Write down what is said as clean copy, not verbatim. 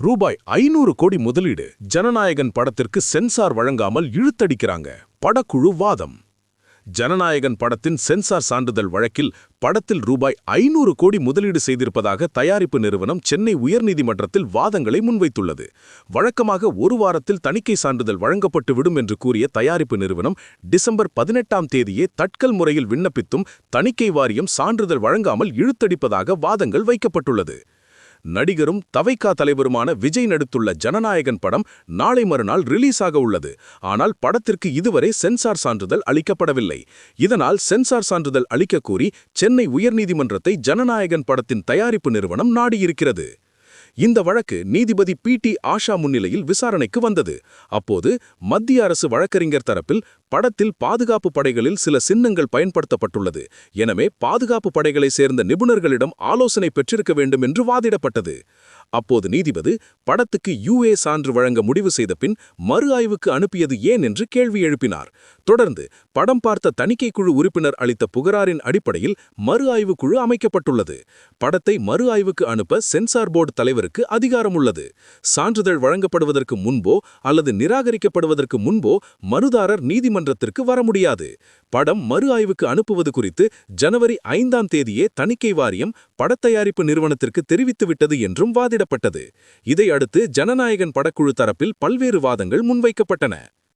ரூபாய் 500 கோடி முதலீடு ஜனநாயகன் படத்திற்கு சென்சார் வழங்காமல் இழுத்தடிக்கிறாங்க படக்குழு வாதம். ஜனநாயகன் படத்தின் சென்சார் சான்றிதழ் வழக்கில் படத்தில் ரூபாய் 500 கோடி முதலீடு செய்திருப்பதாக தயாரிப்பு நிறுவனம் சென்னை உயர்நீதிமன்றத்தில் வாதங்களை முன்வைத்துள்ளது. வழக்கமாக ஒரு வாரத்தில் தணிக்கை சான்றிதழ் வழங்கப்பட்டுவிடும் என்று கூறிய தயாரிப்பு நிறுவனம் டிசம்பர் 18ஆம் தேதியே தட்கல் முறையில் விண்ணப்பித்தும் தணிக்கை வாரியம் சான்றிதழ் வழங்காமல் இழுத்தடிப்பதாக வாதங்கள் வைக்கப்பட்டுள்ளது. நடிகரும் தவைக்கா தலைவருமான விஜய் நடித்துள்ள ஜனநாயகன் படம் நாளை மறுநாள் ரிலீஸ் ஆக உள்ளது. ஆனால் படத்திற்கு இதுவரை சென்சார் சான்றிதழ் அளிக்கப்படவில்லை. இதனால் சென்சார் சான்றிதழ் அளிக்க கோரி சென்னை உயர்நீதிமன்றத்தை ஜனநாயகன் படத்தின் தயாரிப்பு நிறுவனம் நாடியிருக்கிறது. இந்த வழக்கு நீதிபதி பி.டி. ஆஷா முன்னிலையில் விசாரணைக்கு வந்தது. அப்போது மத்திய அரசு வழக்கறிஞர் தரப்பில் படத்தில் பாதுகாப்பு படைகளில் சில சின்னங்கள் பயன்படுத்தப்பட்டுள்ளது, எனவே பாதுகாப்பு படைகளை சேர்ந்த நிபுணர்களிடம் ஆலோசனை பெற்றிருக்க வேண்டும் என்று வாதிடப்பட்டது. அப்போது நீதிபதி படத்துக்கு UA சான்று வழங்க முடிவு செய்த பின் மறு ஆய்வுக்கு அனுப்பியது ஏன் என்று கேள்வி எழுப்பினார். தொடர்ந்து படம் பார்த்த தணிக்கை குழு உறுப்பினர் அளித்த புகாரின் அடிப்படையில் மறு ஆய்வு குழு அமைக்கப்பட்டுள்ளது. படத்தை மறு ஆய்வுக்கு அனுப்ப சென்சார் போர்டு தலைவருக்கு அதிகாரம் உள்ளது. சான்றிதழ் வழங்கப்படுவதற்கு முன்போ அல்லது நிராகரிக்கப்படுவதற்கு முன்போ மனுதாரர் நீதிமன்றத்திற்கு வர முடியாது. படம் மறு ஆய்வுக்கு அனுப்புவது குறித்து ஜனவரி 5ஆம் தேதியே தணிக்கை வாரியம் படத்தயாரிப்பு நிறுவனத்திற்கு தெரிவித்துவிட்டது என்றும் வாதிடப்பட்டது. இதை அடுத்து ஜனநாயகன் படக்குழு தரப்பில் பல்வேறு வாதங்கள் முன்வைக்கப்பட்டன.